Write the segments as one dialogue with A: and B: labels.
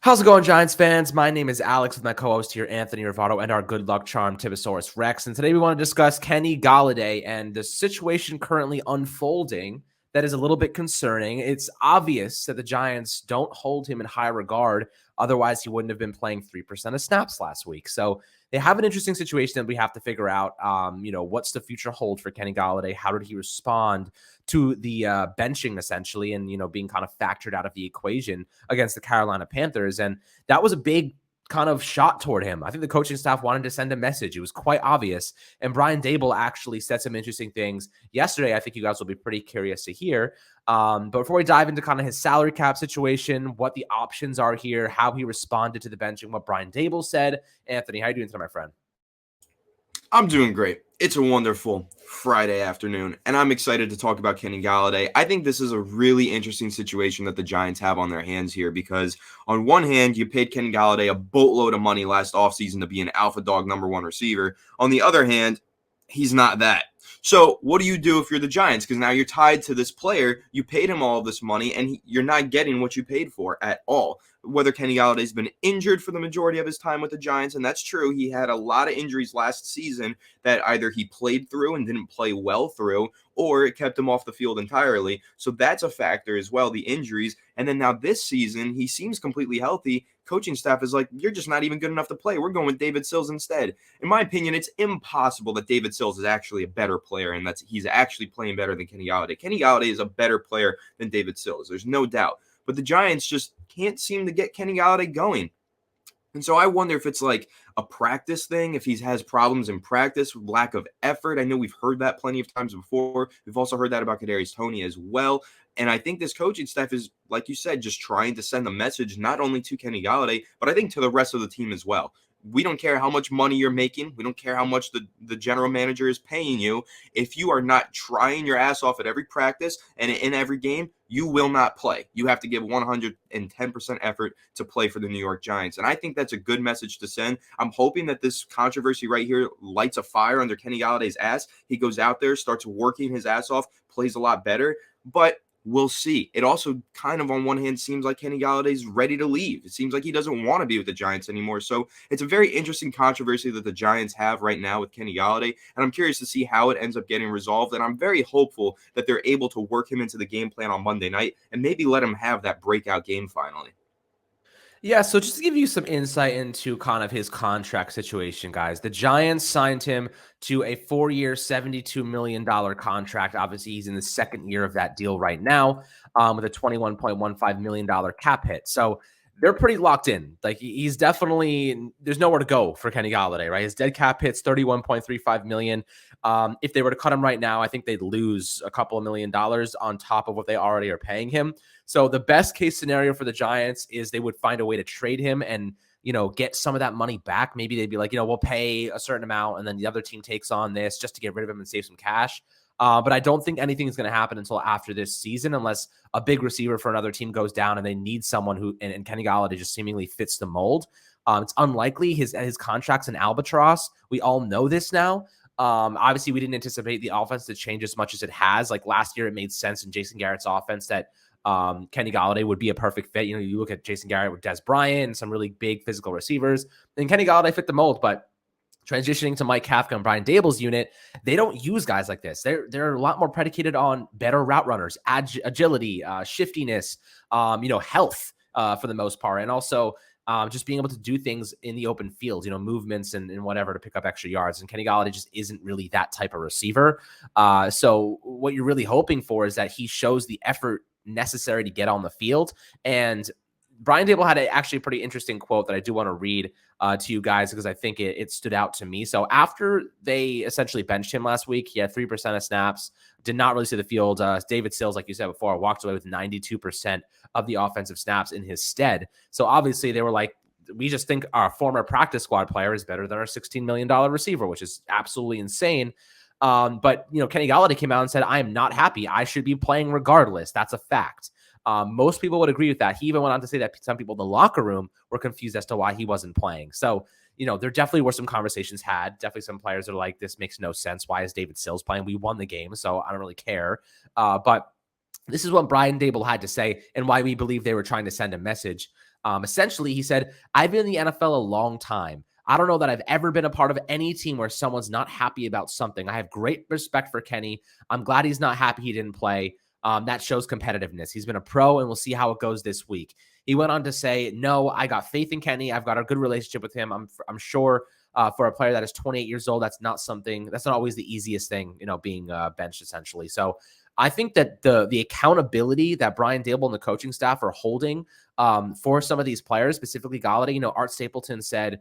A: How's it going, Giants fans? My name is Alex with my co-host here, Anthony Rivato, and our good luck charm, Tibosaurus Rex. And today we want to discuss Kenny Golladay and the situation currently unfolding that is a little bit concerning. It's obvious that the Giants don't hold him in high regard. Otherwise, he wouldn't have been playing 3% of snaps last week. So they have an interesting situation that we have to figure out. What's the future hold for Kenny Golladay? How did he respond to the benching, essentially, and, being kind of factored out of the equation against the Carolina Panthers? And that was a big kind of shot toward him. I think the coaching staff wanted to send a message. It was quite obvious. And Brian Daboll actually said some interesting things yesterday. I think you guys will be pretty curious to hear. But before we dive into kind of his salary cap situation, what the options are here, how he responded to the benching, what Brian Daboll said. Anthony, how are you doing today, my friend?
B: I'm doing great. It's a wonderful Friday afternoon, and I'm excited to talk about Kenny Golladay. I think this is a really interesting situation that the Giants have on their hands here because on one hand, you paid Kenny Golladay a boatload of money last offseason to be an alpha dog number one receiver. On the other hand, he's not that. So what do you do if you're the Giants? Because now you're tied to this player. You paid him all of this money, and you're not getting what you paid for at all. Whether Kenny Galladay's been injured for the majority of his time with the Giants, and that's true. He had a lot of injuries last season that either he played through and didn't play well through, or it kept him off the field entirely. So that's a factor as well, the injuries. And then now this season, he seems completely healthy. Coaching staff is like, you're just not even good enough to play. We're going with David Sills instead. In my opinion, it's impossible that David Sills is actually a better player and that he's actually playing better than Kenny Golladay. Kenny Golladay is a better player than David Sills. There's no doubt. But the Giants just can't seem to get Kenny Golladay going. And so I wonder if it's like a practice thing, if he has problems in practice, lack of effort. I know we've heard that plenty of times before. We've also heard that about Kadarius Tony as well. And I think this coaching staff is, like you said, just trying to send a message not only to Kenny Golladay, but I think to the rest of the team as well. We don't care how much money you're making. We don't care how much the general manager is paying you. If you are not trying your ass off at every practice and in every game, you will not play. You have to give 110% effort to play for the New York Giants. And I think that's a good message to send. I'm hoping that this controversy right here lights a fire under Kenny Galladay's ass. He goes out there, starts working his ass off, plays a lot better. But we'll see. It also kind of on one hand seems like Kenny Galladay's ready to leave. It seems like he doesn't want to be with the Giants anymore. So it's a very interesting controversy that the Giants have right now with Kenny Golladay. And I'm curious to see how it ends up getting resolved. And I'm very hopeful that they're able to work him into the game plan on Monday night and maybe let him have that breakout game finally.
A: Yeah, so just to give you some insight into kind of his contract situation, guys, the Giants signed him to a 4-year, $72 million contract. Obviously, he's in the second year of that deal right now with a $21.15 million cap hit. So they're pretty locked in. Like, he's definitely, there's nowhere to go for Kenny Golladay, right? His dead cap hit's $31.35 million. If they were to cut him right now, I think they'd lose a couple of $1 million on top of what they already are paying him. So the best case scenario for the Giants is they would find a way to trade him and, get some of that money back. Maybe they'd be like, we'll pay a certain amount and then the other team takes on this just to get rid of him and save some cash. But I don't think anything is going to happen until after this season, unless a big receiver for another team goes down and they need someone who, and Kenny Golladay just seemingly fits the mold. It's unlikely. His contract's an albatross. We all know this now. Obviously, we didn't anticipate the offense to change as much as it has. Like last year, it made sense in Jason Garrett's offense that Kenny Golladay would be a perfect fit. You look at Jason Garrett with Des Bryant and some really big physical receivers, and Kenny Golladay fit the mold. But transitioning to Mike Kafka and Brian Daboll's unit, they don't use guys like this. They're a lot more predicated on better route runners, agility, shiftiness, health for the most part, and also just being able to do things in the open field, movements and whatever to pick up extra yards. And Kenny Golladay just isn't really that type of receiver. So what you're really hoping for is that he shows the effort necessary to get on the field. And Brian Daboll had actually a pretty interesting quote that I do want to read to you guys because I think it stood out to me. So after they essentially benched him last week, he had 3% of snaps, did not really see the field. David Sills, like you said before, walked away with 92% of the offensive snaps in his stead. So obviously they were like, we just think our former practice squad player is better than our $16 million receiver, which is absolutely insane. But Kenny Golladay came out and said, I am not happy. I should be playing regardless. That's a fact. Most people would agree with that. He even went on to say that some people in the locker room were confused as to why he wasn't playing. So, there definitely were some conversations had. Definitely some players that are like, this makes no sense. Why is David Sills playing? We won the game, so I don't really care. But this is what Brian Daboll had to say and why we believe they were trying to send a message. Essentially, he said, I've been in the NFL a long time. I don't know that I've ever been a part of any team where someone's not happy about something. I have great respect for Kenny. I'm glad he's not happy he didn't play. That shows competitiveness. He's been a pro, and we'll see how it goes this week. He went on to say, no, I got faith in Kenny. I've got a good relationship with him. I'm sure for a player that is 28 years old, that's not always the easiest thing, being benched essentially. So I think that the accountability that Brian Daboll and the coaching staff are holding for some of these players, specifically Galladay, Art Stapleton said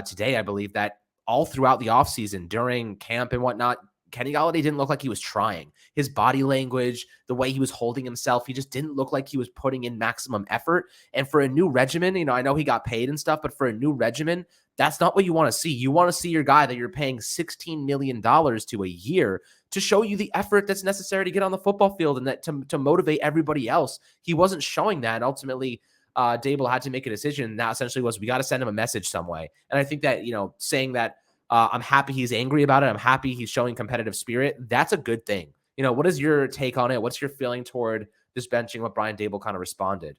A: today, I believe, that all throughout the offseason, during camp and whatnot, Kenny Golladay didn't look like he was trying. His body language, the way he was holding himself, he just didn't look like he was putting in maximum effort. And for a new regimen, I know he got paid and stuff, but for a new regimen, that's not what you want to see. You want to see your guy that you're paying $16 million to a year to show you the effort that's necessary to get on the football field and that to motivate everybody else. He wasn't showing that. And ultimately, Daboll had to make a decision. That essentially was, we got to send him a message some way. And I think that, saying that I'm happy he's angry about it, I'm happy he's showing competitive spirit, that's a good thing. What is your take on it? What's your feeling toward this benching, what Brian Daboll kind of responded?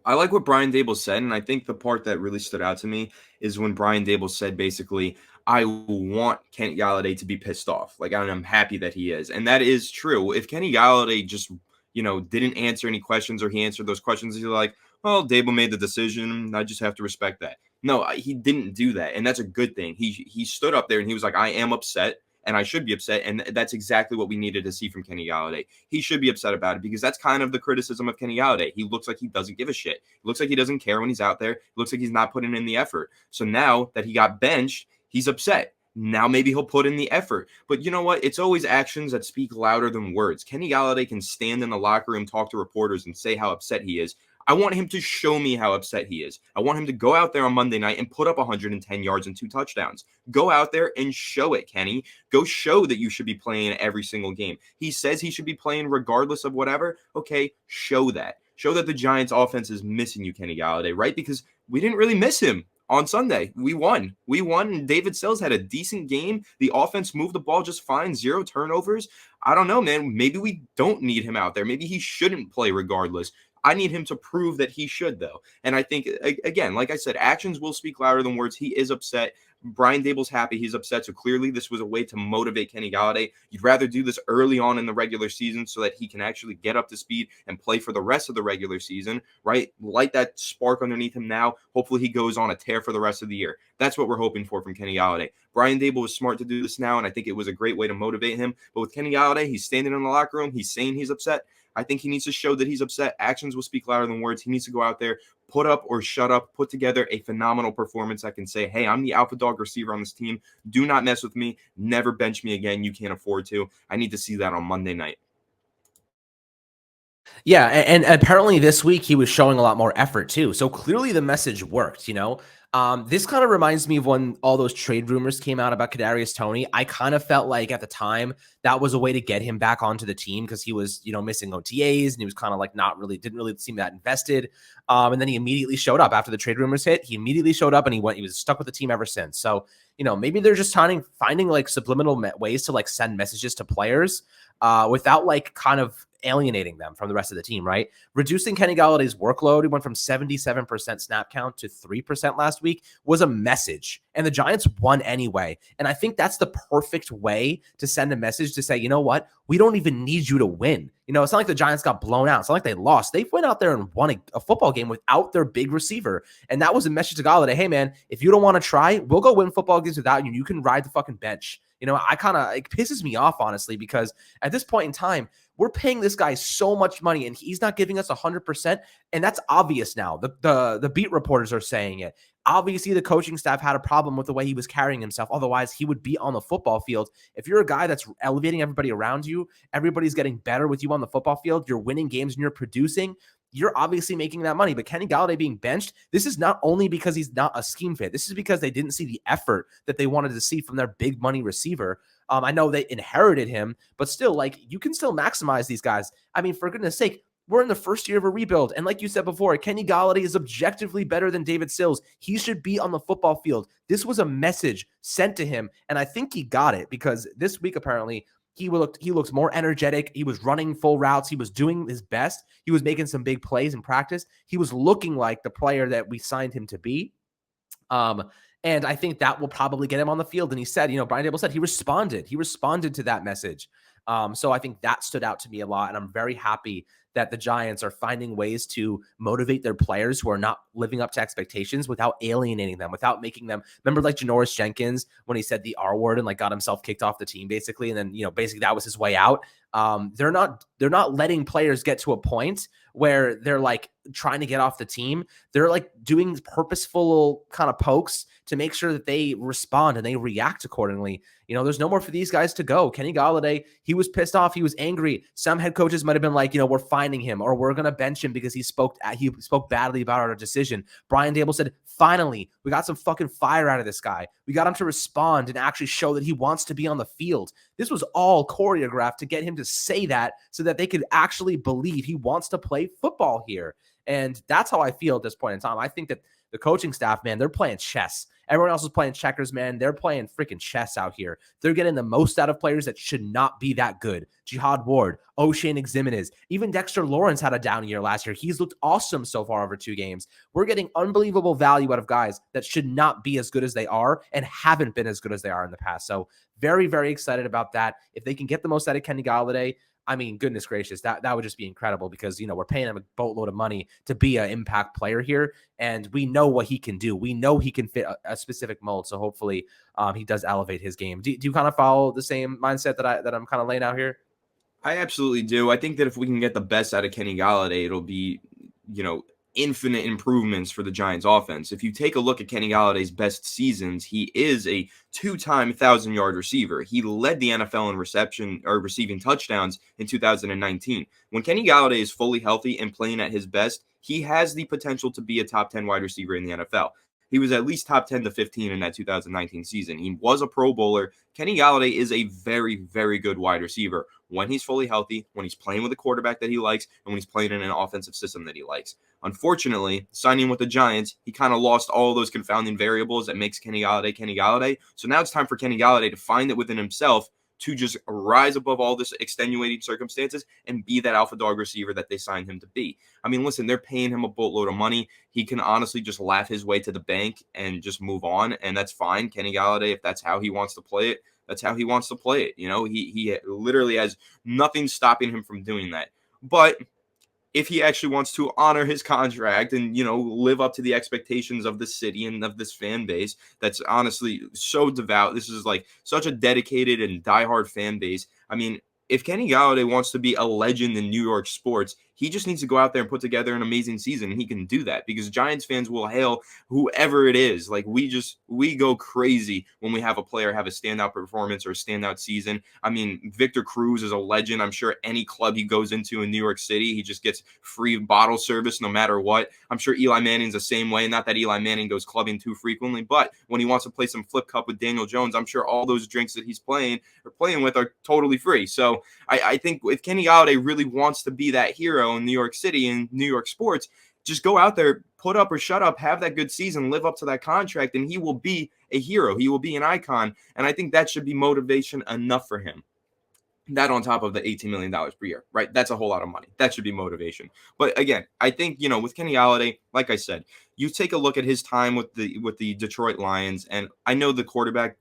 B: I like what Brian Daboll said, and I think the part that really stood out to me is when Brian Daboll said, basically, I want Kenny Golladay to be pissed off. Like, I'm happy that he is. And that is true. If Kenny Golladay just, didn't answer any questions, or he answered those questions, he's like, well, Daboll made the decision. I just have to respect that. No, he didn't do that. And that's a good thing. He stood up there and he was like, I am upset. And I should be upset. And that's exactly what we needed to see from Kenny Golladay. He should be upset about it, because that's kind of the criticism of Kenny Golladay. He looks like he doesn't give a shit. He looks like he doesn't care when he's out there. He looks like he's not putting in the effort. So now that he got benched, he's upset. Now maybe he'll put in the effort. But you know what? It's always actions that speak louder than words. Kenny Golladay can stand in the locker room, talk to reporters, and say how upset he is. I want him to show me how upset he is. I want him to go out there on Monday night and put up 110 yards and 2 touchdowns. Go out there and show it, Kenny. Go show that you should be playing every single game. He says he should be playing regardless of whatever. Okay, show that. Show that the Giants offense is missing you, Kenny Golladay, right? Because we didn't really miss him on Sunday. We won, and David Sills had a decent game. The offense moved the ball just fine, 0 turnovers. I don't know, man. Maybe we don't need him out there. Maybe he shouldn't play regardless. I need him to prove that he should, though. And I think, again, like I said, actions will speak louder than words. He is upset. Brian Daboll's happy he's upset. So clearly this was a way to motivate Kenny Golladay. You'd rather do this early on in the regular season so that he can actually get up to speed and play for the rest of the regular season, right? Light that spark underneath him now. Hopefully he goes on a tear for the rest of the year. That's what we're hoping for from Kenny Golladay. Brian Daboll was smart to do this now, and I think it was a great way to motivate him. But with Kenny Golladay, he's standing in the locker room. He's saying he's upset. I think he needs to show that he's upset. Actions will speak louder than words. He needs to go out there, put up or shut up, put together a phenomenal performance that can say, hey, I'm the alpha dog receiver on this team. Do not mess with me. Never bench me again. You can't afford to. I need to see that on Monday night.
A: Yeah, and apparently this week he was showing a lot more effort too. So clearly the message worked, This kind of reminds me of when all those trade rumors came out about Kadarius Tony. I kind of felt like at the time that was a way to get him back onto the team because he was, missing OTAs and he was kind of like didn't really seem that invested. And then he immediately showed up after the trade rumors hit. He immediately showed up and he was stuck with the team ever since. So, maybe they're just finding like subliminal ways to like send messages to players without like kind of alienating them from the rest of the team, right? Reducing Kenny Galladay's workload, he went from 77% snap count to 3% last week, was a message. And the Giants won anyway. And I think that's the perfect way to send a message to say, you know what? We don't even need you to win. It's not like the Giants got blown out. It's not like they lost. They went out there and won a football game without their big receiver. And that was a message to Galladay. Hey, man, if you don't want to try, we'll go win football games without you. You can ride the fucking bench. It pisses me off, honestly, because at this point in time, we're paying this guy so much money and he's not giving us 100%. And that's obvious now. The beat reporters are saying it. Obviously, the coaching staff had a problem with the way he was carrying himself. Otherwise, he would be on the football field. If you're a guy that's elevating everybody around you, everybody's getting better with you on the football field, you're winning games and you're producing, you're obviously making that money. But Kenny Golladay being benched, this is not only because he's not a scheme fit. This is because they didn't see the effort that they wanted to see from their big money receiver. I know they inherited him, but still, like, you can still maximize these guys. I mean, for goodness sake, we're in the first year of a rebuild. And like you said before, Kenny Golladay is objectively better than David Sills. He should be on the football field. This was a message sent to him. And I think he got it because this week, apparently, He looked more energetic. He was running full routes. He was doing his best. He was making some big plays in practice. He was looking like the player that we signed him to be. And I think that will probably get him on the field. And he said, Brian Dable said he responded. He responded to that message. So I think that stood out to me a lot. And I'm very happy that the Giants are finding ways to motivate their players who are not living up to expectations without alienating them, without making them. Remember, like Janoris Jenkins when he said the R word and like got himself kicked off the team, basically, and then basically that was his way out. They're not letting players get to a point where they're like trying to get off the team. They're like doing purposeful kind of pokes to make sure that they respond and they react accordingly. There's no more for these guys to go. Kenny Golladay, he was pissed off. He was angry. Some head coaches might have been like, we're finding him or we're going to bench him because he spoke badly about our decision. Brian Dable said, finally, we got some fucking fire out of this guy. We got him to respond and actually show that he wants to be on the field. This was all choreographed to get him to say that so that they could actually believe he wants to play football here. And that's how I feel at this point in time. I think that the coaching staff, man, they're playing chess. Everyone else is playing checkers, man. They're playing freaking chess out here. They're getting the most out of players that should not be that good. Jihad Ward, O'Shane Ximenez, even Dexter Lawrence had a down year last year. He's looked awesome so far over 2 games. We're getting unbelievable value out of guys that should not be as good as they are and haven't been as good as they are in the past. So very, very excited about that. If they can get the most out of Kenny Golladay, I mean, goodness gracious, that would just be incredible because, we're paying him a boatload of money to be an impact player here. And we know what he can do. We know he can fit a specific mold. So hopefully he does elevate his game. Do you kind of follow the same mindset that I'm kind of laying out here?
B: I absolutely do. I think that if we can get the best out of Kenny Golladay, it'll be, infinite improvements for the Giants offense. If you take a look at Kenny Galladay's best seasons, he is a 2-time 1,000-yard receiver. He led the NFL in reception or receiving touchdowns in 2019. When Kenny Golladay is fully healthy and playing at his best, he has the potential to be a top 10 wide receiver in the NFL. He was at least top 10 to 15 in that 2019 season. He was a Pro Bowler. Kenny Golladay is a very, very good wide receiver when he's fully healthy, when he's playing with a quarterback that he likes, and when he's playing in an offensive system that he likes. Unfortunately, signing with the Giants, he kind of lost all those confounding variables that makes Kenny Golladay Kenny Golladay. So now it's time for Kenny Golladay to find it within himself to just rise above all this extenuating circumstances and be that alpha dog receiver that they signed him to be. I mean, listen, they're paying him a boatload of money. He can honestly just laugh his way to the bank and just move on, and that's fine. Kenny Golladay, if that's how he wants to play it, that's how he wants to play it. He literally has nothing stopping him from doing that. But if he actually wants to honor his contract and, live up to the expectations of the city and of this fan base that's honestly so devout. This is like such a dedicated and diehard fan base. I mean, if Kenny Golladay wants to be a legend in New York sports, he just needs to go out there and put together an amazing season, and he can do that because Giants fans will hail whoever it is. Like we go crazy when we have a player have a standout performance or a standout season. I mean, Victor Cruz is a legend. I'm sure any club he goes into in New York City, he just gets free bottle service no matter what. I'm sure Eli Manning's the same way. Not that Eli Manning goes clubbing too frequently, but when he wants to play some flip cup with Daniel Jones, I'm sure all those drinks that he's playing with are totally free. So I think if Kenny Golladay really wants to be that hero in New York City and New York sports, just go out there, put up or shut up, have that good season, live up to that contract, and he will be a hero. He will be an icon. And I think that should be motivation enough for him. That on top of the $18 million per year, right? That's a whole lot of money. That should be motivation. But again, I think, with Kenny Golladay, like I said, you take a look at his time with the Detroit Lions, and I know the quarterback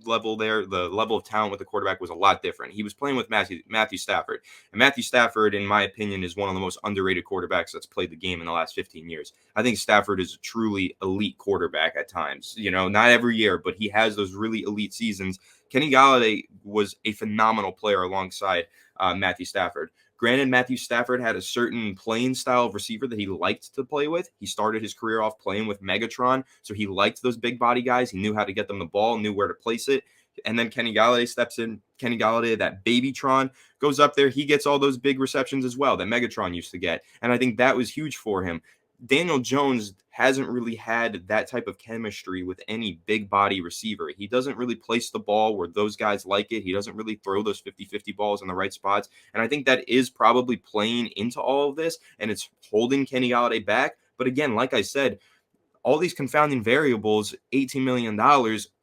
B: level there, the level of talent with the quarterback was a lot different. He was playing with Matthew Stafford. And Matthew Stafford, in my opinion, is one of the most underrated quarterbacks that's played the game in the last 15 years. I think Stafford is a truly elite quarterback at times. Not every year, but he has those really elite seasons. Kenny Golladay was a phenomenal player alongside Matthew Stafford. Granted, Matthew Stafford had a certain playing style of receiver that he liked to play with. He started his career off playing with Megatron, so he liked those big body guys. He knew how to get them the ball, knew where to place it. And then Kenny Golladay steps in. Kenny Golladay, that Babytron, goes up there. He gets all those big receptions as well that Megatron used to get. And I think that was huge for him. Daniel Jones hasn't really had that type of chemistry with any big body receiver. He doesn't really place the ball where those guys like it. He doesn't really throw those 50-50 balls in the right spots. And I think that is probably playing into all of this, and it's holding Kenny Golladay back. But again, like I said, all these confounding variables, $18 million,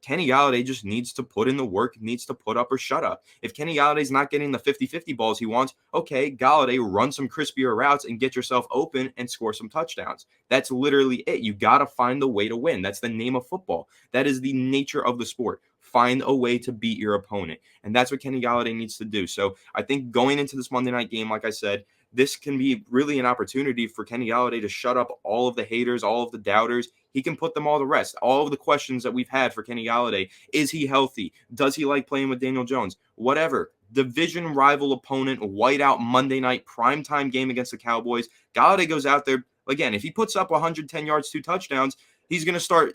B: Kenny Golladay just needs to put in the work, needs to put up or shut up. If Kenny Galladay's not getting the 50-50 balls he wants, okay, Galladay, run some crispier routes and get yourself open and score some touchdowns. That's literally it. You got to find the way to win. That's the name of football. That is the nature of the sport. Find a way to beat your opponent. And that's what Kenny Golladay needs to do. So I think going into this Monday night game, like I said, this can be really an opportunity for Kenny Golladay to shut up all of the haters, all of the doubters. He can put them all to rest. All of the questions that we've had for Kenny Golladay. Is he healthy? Does he like playing with Daniel Jones? Whatever. Division rival opponent, whiteout Monday night primetime game against the Cowboys. Galladay goes out there. Again, if he puts up 110 yards, 2 touchdowns, he's going to start,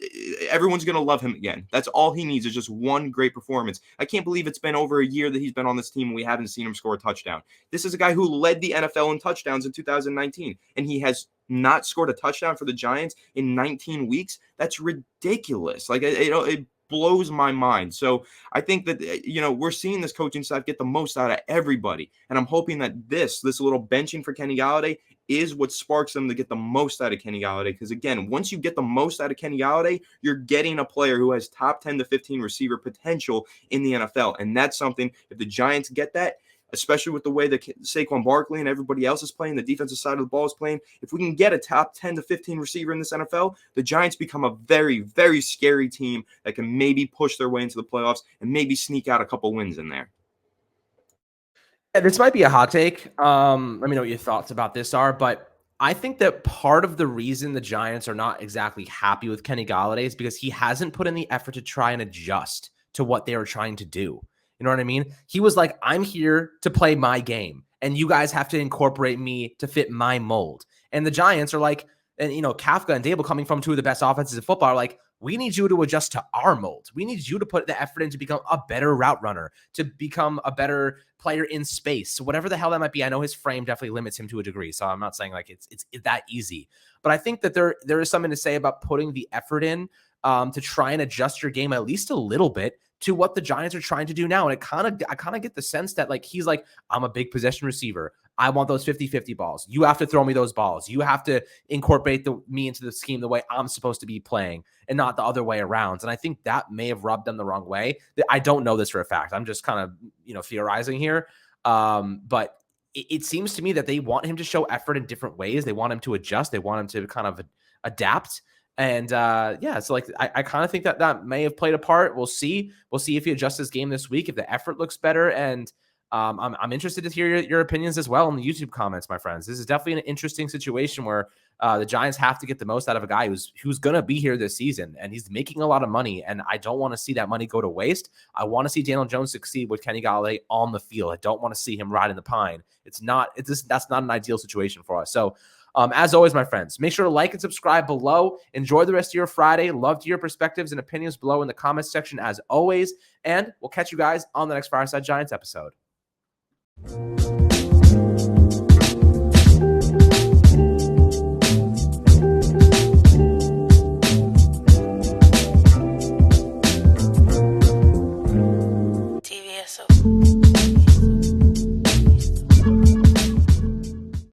B: everyone's going to love him again. That's all he needs is just one great performance. I can't believe it's been over a year that he's been on this team and we haven't seen him score a touchdown. This is a guy who led the NFL in touchdowns in 2019, and he has not scored a touchdown for the Giants in 19 weeks. That's ridiculous. Like, it blows my mind. So I think that, we're seeing this coaching staff get the most out of everybody. And I'm hoping that this little benching for Kenny Golladay is what sparks them to get the most out of Kenny Golladay. Because again, once you get the most out of Kenny Golladay, you're getting a player who has top 10 to 15 receiver potential in the NFL. And that's something, if the Giants get that, especially with the way that Saquon Barkley and everybody else is playing, the defensive side of the ball is playing, if we can get a top 10 to 15 receiver in this NFL, the Giants become a very, very scary team that can maybe push their way into the playoffs and maybe sneak out a couple wins in there.
A: Yeah, this might be a hot take. Let me know what your thoughts about this are, but I think that part of the reason the Giants are not exactly happy with Kenny Golladay is because he hasn't put in the effort to try and adjust to what they were trying to do. You know what I mean? He was like, I'm here to play my game, and you guys have to incorporate me to fit my mold. And the Giants are like, and Kafka and Dable, coming from two of the best offenses in football, are like, we need you to adjust to our mold. We need you to put the effort in to become a better route runner, to become a better player in space. So whatever the hell that might be, I know his frame definitely limits him to a degree. So I'm not saying like it's that easy, but I think that there is something to say about putting the effort in to try and adjust your game at least a little bit to what the Giants are trying to do now. And I kind of get the sense that like, he's like, I'm a big possession receiver. I want those 50-50 balls. You have to throw me those balls. You have to incorporate me into the scheme the way I'm supposed to be playing and not the other way around. And I think that may have rubbed them the wrong way. I don't know this for a fact. I'm just kind of, theorizing here. But it seems to me that they want him to show effort in different ways. They want him to adjust. They want him to kind of adapt. And so like I kind of think that may have played a part. We'll see. We'll see if he adjusts his game this week, if the effort looks better. And I'm interested to hear your opinions as well in the YouTube comments, my friends. This is definitely an interesting situation where the Giants have to get the most out of a guy who's going to be here this season, and he's making a lot of money. And I don't want to see that money go to waste. I want to see Daniel Jones succeed with Kenny Golladay on the field. I don't want to see him riding the pine. That's not an ideal situation for us. So as always, my friends, make sure to like and subscribe below. Enjoy the rest of your Friday. Love to your perspectives and opinions below in the comments section as always. And we'll catch you guys on the next Fireside Giants episode.